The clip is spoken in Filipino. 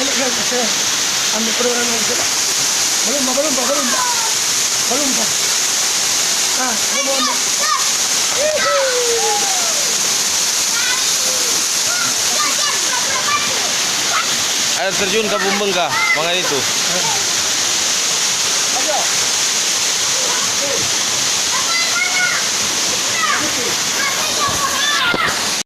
Ano yan kasi? Ang mikro na naman sila. Balon ba? Balon ba? Ano mo? Ayo terjun ke Bumbeng kah? Mga itu.